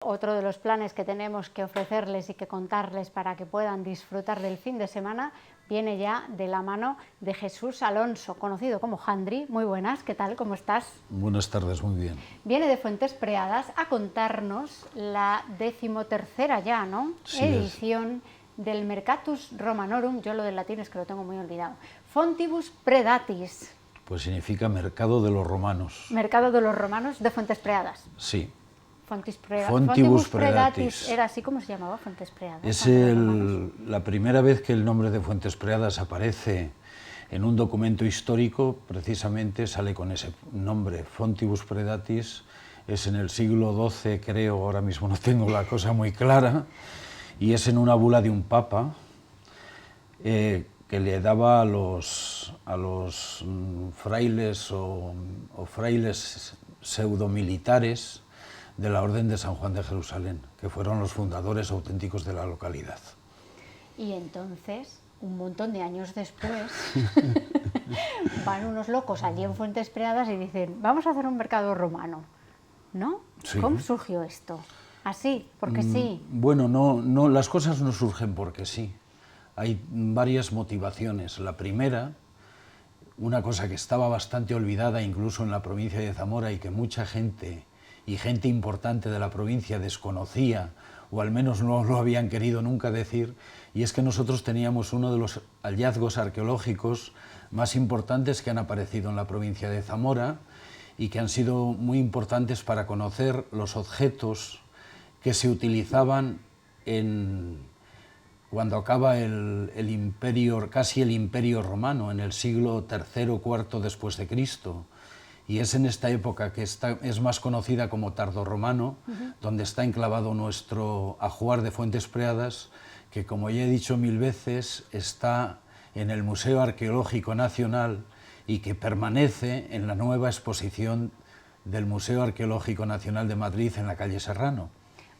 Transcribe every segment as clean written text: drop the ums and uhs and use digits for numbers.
otro de los planes que tenemos que ofrecerles y que contarles para que puedan disfrutar del fin de semana viene ya de la mano de Jesús Alonso, conocido como Jandri. Muy buenas, ¿qué tal? ¿Cómo estás? Buenas tardes, muy bien. Viene de Fuentes Preadas a contarnos la 13ª ya, ¿no? Sí, edición del Mercatus Romanorum. Yo lo del latín es que lo tengo muy olvidado. Fontibus Predatis. Pues significa mercado de los romanos. Mercado de los romanos de Fuentes Preadas. Sí. Fontibus Predatis. Era así como se llamaba, Fuentes Preadas. Es la primera vez que el nombre de Fuentes Preadas aparece en un documento histórico, precisamente sale con ese nombre, Fontibus Predatis. Es en el siglo XII, creo, ahora mismo no tengo la cosa muy clara, y es en una bula de un papa que le daba a los frailes o frailes pseudomilitares de la Orden de San Juan de Jerusalén, que fueron los fundadores auténticos de la localidad. Y entonces, un montón de años después, van unos locos allí en Fuentes Preadas y dicen, vamos a hacer un mercado romano, ¿no? Sí. ¿Cómo surgió esto? ¿Así? ¿Porque sí? Bueno, no, las cosas no surgen porque sí. Hay varias motivaciones. La primera, una cosa que estaba bastante olvidada incluso en la provincia de Zamora y que mucha gente y gente importante de la provincia desconocía, o al menos no lo habían querido nunca decir, y es que nosotros teníamos uno de los hallazgos arqueológicos más importantes que han aparecido en la provincia de Zamora y que han sido muy importantes para conocer los objetos que se utilizaban cuando acaba el imperio, casi el imperio romano, en el siglo III o IV después de Cristo. Y es en esta época que es más conocida como tardorromano, donde está enclavado nuestro ajuar de Fuentes Preadas, que como ya he dicho 1000 veces, está en el Museo Arqueológico Nacional y que permanece en la nueva exposición del Museo Arqueológico Nacional de Madrid en la calle Serrano.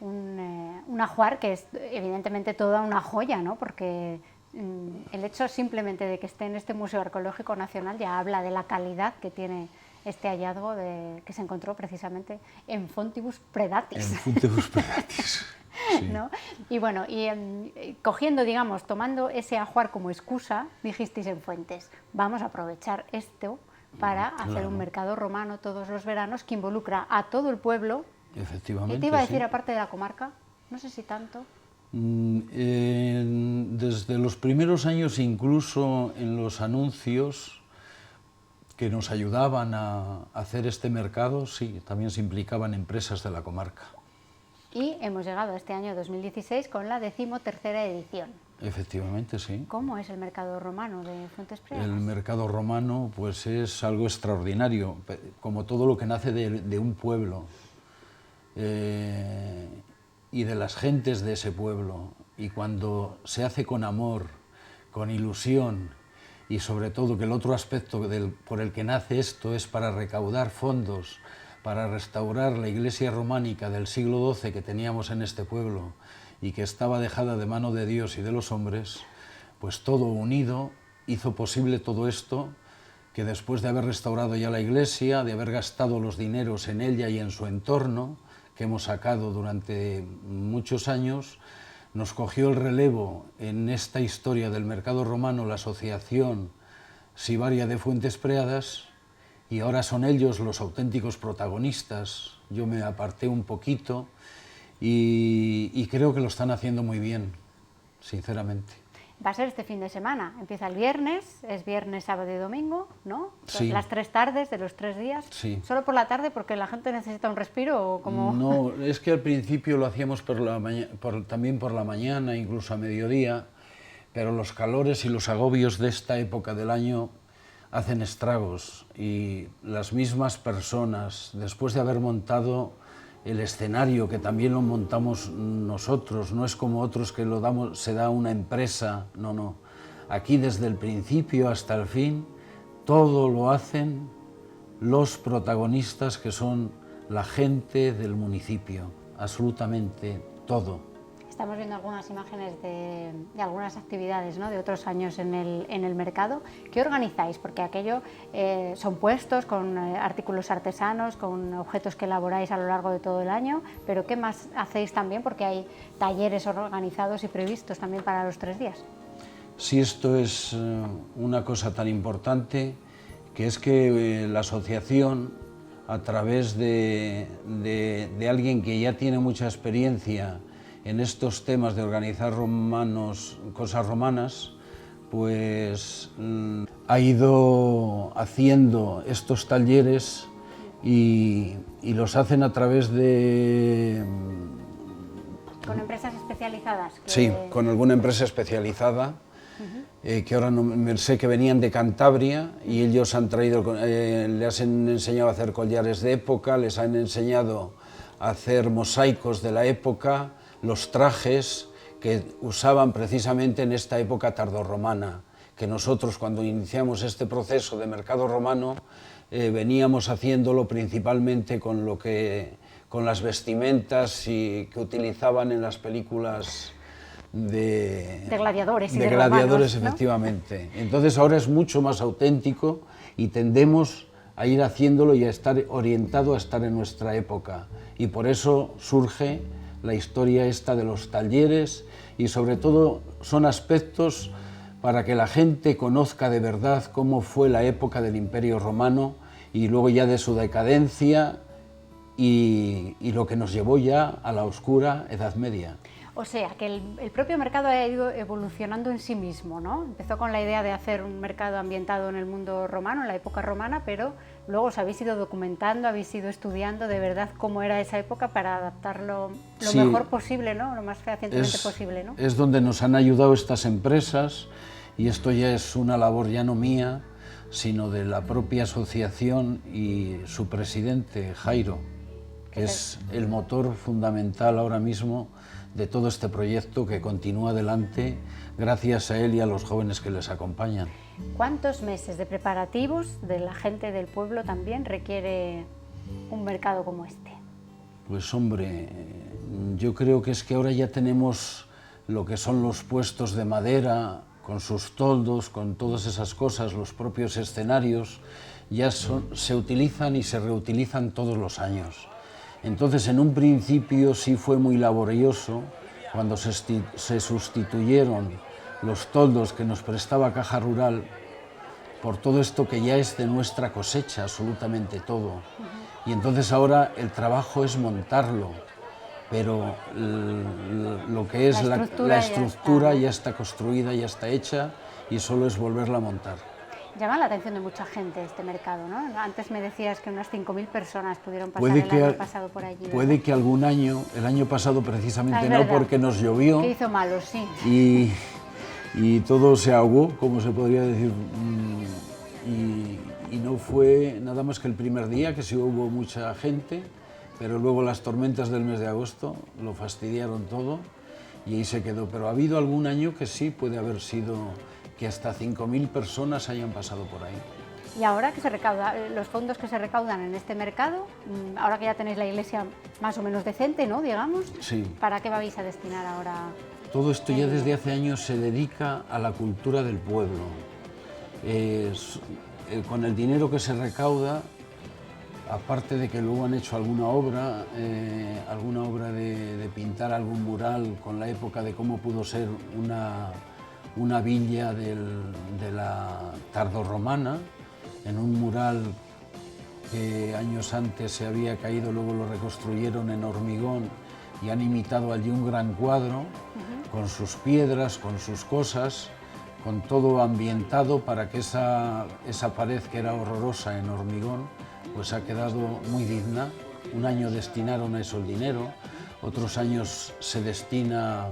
Un ajuar que es evidentemente toda una joya, ¿no? Porque el hecho simplemente de que esté en este Museo Arqueológico Nacional ya habla de la calidad que tiene este hallazgo que se encontró precisamente en Fontibus Predatis. En Fontibus Predatis, sí. ¿No? Y bueno, cogiendo, digamos, tomando ese ajuar como excusa, dijisteis en Fuentes, vamos a aprovechar esto para hacer un mercado romano todos los veranos que involucra a todo el pueblo. Efectivamente, y te iba a decir, sí. aparte de la comarca, no sé si tanto. Desde los primeros años, incluso en los anuncios que nos ayudaban a hacer este mercado, sí, también se implicaban empresas de la comarca. Y hemos llegado a este año 2016 con la 13ª edición. Efectivamente, sí. ¿Cómo es el mercado romano de Fuentes Preadas? El mercado romano pues es algo extraordinario, como todo lo que nace de un pueblo y de las gentes de ese pueblo. Y cuando se hace con amor, con ilusión, y sobre todo que el otro aspecto por el que nace esto es para recaudar fondos, para restaurar la iglesia románica del siglo XII que teníamos en este pueblo y que estaba dejada de mano de Dios y de los hombres, pues todo unido hizo posible todo esto, que después de haber restaurado ya la iglesia, de haber gastado los dineros en ella y en su entorno, que hemos sacado durante muchos años, nos cogió el relevo en esta historia del mercado romano la Asociación Sibaria de Fuentes Preadas, y ahora son ellos los auténticos protagonistas. Yo me aparté un poquito y creo que lo están haciendo muy bien, sinceramente. Va a ser este fin de semana, empieza el viernes, es viernes, sábado y domingo, ¿no? Sí. Las 3 tardes de los 3 días. Sí. ¿Solo por la tarde porque la gente necesita un respiro o como...? No, es que al principio lo hacíamos también por la mañana, incluso a mediodía, pero los calores y los agobios de esta época del año hacen estragos y las mismas personas, después de haber montado el escenario, que también lo montamos nosotros, no es como otros que se da una empresa, no. Aquí desde el principio hasta el fin, todo lo hacen los protagonistas que son la gente del municipio, absolutamente todo. Estamos viendo algunas imágenes de algunas actividades, ¿no?, de otros años en el mercado. ¿Qué organizáis? Porque aquello son puestos con artículos artesanos, con objetos que elaboráis a lo largo de todo el año, pero ¿qué más hacéis también? Porque hay talleres organizados y previstos también para los 3 días. Sí, esto es una cosa tan importante, que es que la asociación, a través de alguien que ya tiene mucha experiencia en estos temas de organizar cosas romanas, pues ha ido haciendo estos talleres y los hacen a través de... ¿Con empresas especializadas? Sí, con alguna empresa especializada. Que ahora no, sé que venían de Cantabria y ellos han traído, les han enseñado a hacer collares de época, les han enseñado a hacer mosaicos de la época, los trajes que usaban precisamente en esta época tardorromana, que nosotros cuando iniciamos este proceso de mercado romano veníamos haciéndolo principalmente con las vestimentas que utilizaban en las películas de gladiadores y de gladiadores, romanos, ¿no? Efectivamente. Entonces ahora es mucho más auténtico y tendemos a ir haciéndolo y a estar orientado a estar en nuestra época. Y por eso surge la historia esta de los talleres y sobre todo son aspectos para que la gente conozca de verdad cómo fue la época del Imperio Romano y luego ya de su decadencia y lo que nos llevó ya a la oscura Edad Media. O sea, que el propio mercado ha ido evolucionando en sí mismo, ¿no? Empezó con la idea de hacer un mercado ambientado en el mundo romano, en la época romana, pero luego os habéis ido documentando, habéis ido estudiando de verdad cómo era esa época para adaptarlo lo mejor posible, ¿no? Lo más fehacientemente posible, ¿no? Es donde nos han ayudado estas empresas y esto ya es una labor ya no mía, sino de la propia asociación y su presidente, Jairo, que es el motor fundamental ahora mismo de todo este proyecto que continúa adelante gracias a él y a los jóvenes que les acompañan. ¿Cuántos meses de preparativos de la gente del pueblo también requiere un mercado como este? Pues hombre, yo creo que es que ahora ya tenemos lo que son los puestos de madera, con sus toldos, con todas esas cosas, los propios escenarios, ya se utilizan y se reutilizan todos los años. Entonces, en un principio sí fue muy laborioso cuando se sustituyeron los toldos que nos prestaba Caja Rural por todo esto que ya es de nuestra cosecha, absolutamente todo. Y entonces ahora el trabajo es montarlo, pero lo que es la estructura ya está construida, ya está hecha y solo es volverla a montar. Llama la atención de mucha gente este mercado, ¿no? Antes me decías que unas 5.000 personas pudieron pasar el año pasado por allí. Puede que algún año, el año pasado precisamente no, porque nos llovió. Que hizo malo, sí. Y todo se ahogó, como se podría decir, y no fue nada más que el primer día, que sí hubo mucha gente, pero luego las tormentas del mes de agosto lo fastidiaron todo y ahí se quedó. Pero ha habido algún año que sí puede haber sido que hasta 5.000 personas hayan pasado por ahí. Y ahora que se recauda, los fondos que se recaudan en este mercado, ahora que ya tenéis la iglesia más o menos decente, ¿no?, digamos, sí. ¿Para qué vais a destinar ahora? Todo esto ya desde hace años se dedica a la cultura del pueblo. Con el dinero que se recauda, aparte de que luego han hecho alguna obra de pintar algún mural con la época de cómo pudo ser una villa de la tardorromana, en un mural que años antes se había caído, luego lo reconstruyeron en hormigón y han imitado allí un gran cuadro con sus piedras, con sus cosas, con todo ambientado para que esa pared que era horrorosa en hormigón pues ha quedado muy digna. Un año destinaron a eso el dinero, otros años se destina a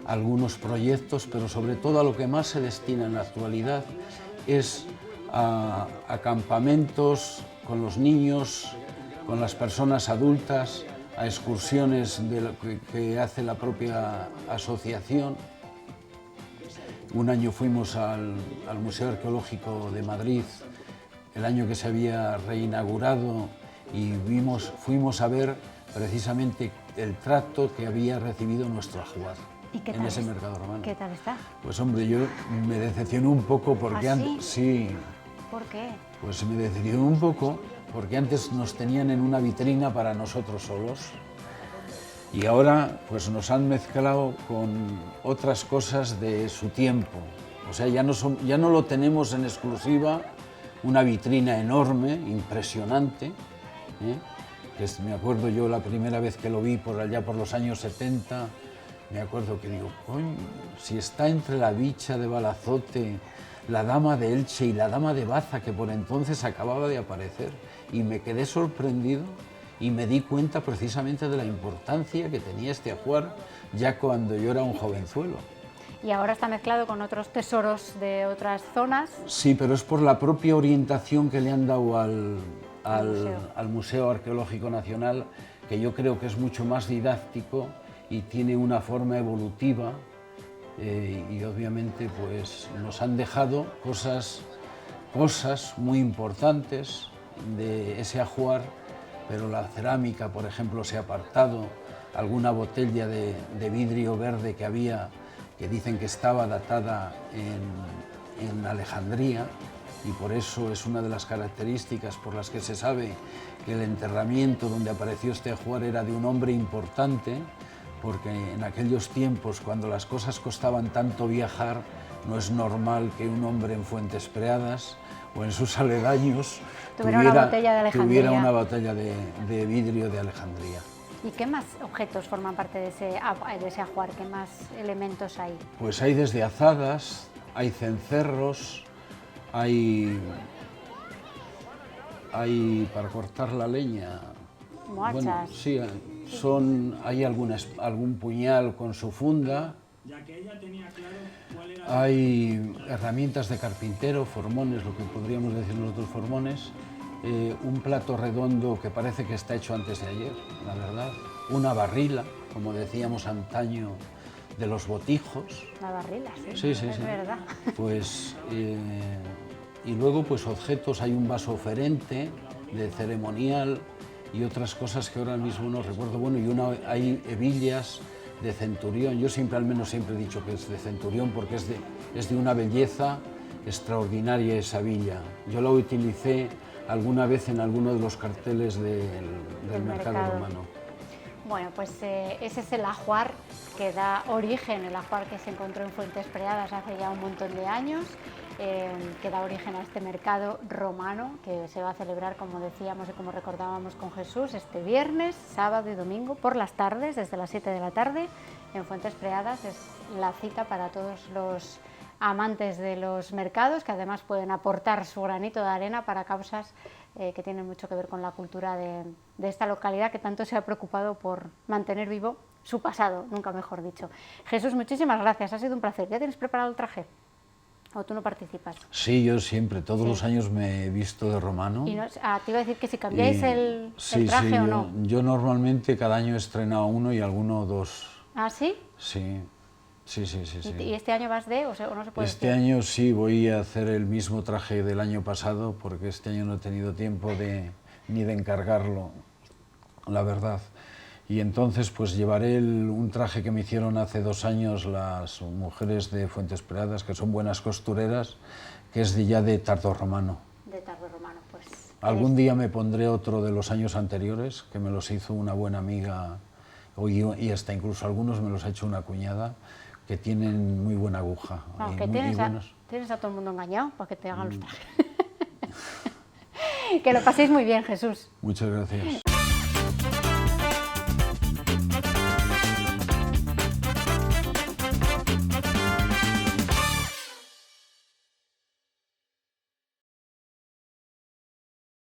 algunos proyectos, pero sobre todo a lo que más se destina en la actualidad es a campamentos con los niños, con las personas adultas, a excursiones que hace la propia asociación. Un año fuimos al Museo Arqueológico de Madrid, el año que se había reinaugurado, y fuimos a ver precisamente el trato que había recibido nuestro ajuar ¿Y qué en tal ese es? mercado romano. ¿Qué tal está? Pues hombre, yo me decepcioné un poco porque ¿Ah, sí? antes, sí, ¿Por qué? pues me decepcionó un poco porque antes nos tenían en una vitrina para nosotros solos y ahora pues nos han mezclado con otras cosas de su tiempo. O sea, ya no lo tenemos en exclusiva, una vitrina enorme, impresionante, ¿eh? Me acuerdo yo la primera vez que lo vi por allá por los años 70, me acuerdo que digo, coño, si está entre la Bicha de Balazote, la Dama de Elche y la Dama de Baza, que por entonces acababa de aparecer, y me quedé sorprendido y me di cuenta precisamente de la importancia que tenía este ajuar ya cuando yo era un jovenzuelo. Y ahora está mezclado con otros tesoros de otras zonas. Sí, pero es por la propia orientación que le han dado al Museo Arqueológico Nacional, que yo creo que es mucho más didáctico y tiene una forma evolutiva y obviamente pues nos han dejado cosas muy importantes de ese ajuar, pero la cerámica, por ejemplo, se ha apartado, alguna botella de vidrio verde que había, que dicen que estaba datada en Alejandría, y por eso es una de las características por las que se sabe que el enterramiento donde apareció este ajuar era de un hombre importante, porque en aquellos tiempos, cuando las cosas costaban tanto viajar, no es normal que un hombre en Fuentes Preadas o en sus aledaños tuviera una botella de vidrio de Alejandría. ¿Y qué más objetos forman parte de ese ajuar? ¿Qué más elementos hay? Pues hay desde azadas, hay cencerros, hay para cortar la leña. ¿Como hachas? Bueno, sí, hay algún puñal con su funda. Hay herramientas de carpintero, formones, lo que podríamos decir nosotros formones. Un plato redondo que parece que está hecho antes de ayer, la verdad. Una barrila, como decíamos antaño, de los botijos. La barrila, sí. Es verdad. Pues, y luego pues objetos, hay un vaso oferente de ceremonial y otras cosas que ahora mismo no recuerdo. Bueno, hay hebillas de centurión. Yo al menos siempre he dicho que es de centurión porque es de una belleza extraordinaria esa hebilla. Yo la utilicé alguna vez en alguno de los carteles del mercado romano. Bueno, pues ese es el ajuar que da origen, el ajuar que se encontró en Fuentes Preadas hace ya un montón de años, que da origen a este mercado romano que se va a celebrar, como decíamos y como recordábamos con Jesús, este viernes, sábado y domingo por las tardes, desde las 7 de la tarde, en Fuentes Preadas. Es la cita para todos los amantes de los mercados, que además pueden aportar su granito de arena para causas que tienen mucho que ver con la cultura de esta localidad que tanto se ha preocupado por mantener vivo su pasado, nunca mejor dicho. Jesús, muchísimas gracias, ha sido un placer. ¿Ya tienes preparado el traje? ¿O tú no participas? Sí, yo siempre, todos los años me he visto de romano. Y te iba a decir que si cambiáis el traje o no. Yo normalmente cada año he estrenado uno y alguno dos. ¿Ah, sí? Sí. ¿Y este año vas o no se puede Este decir? año sí, voy a hacer el mismo traje del año pasado porque este año no he tenido tiempo ni de encargarlo, la verdad. Y entonces pues llevaré un traje que me hicieron hace 2 años las mujeres de Fuentes Preadas, que son buenas costureras, que es ya de tardorromano. De tardorromano, pues. Algún día me pondré otro de los años anteriores, que me los hizo una buena amiga, y hasta incluso algunos me los ha hecho una cuñada, que tienen muy buena aguja. Vamos, que tienes a todo el mundo engañado para que te hagan los trajes. Que lo paséis muy bien, Jesús. Muchas gracias.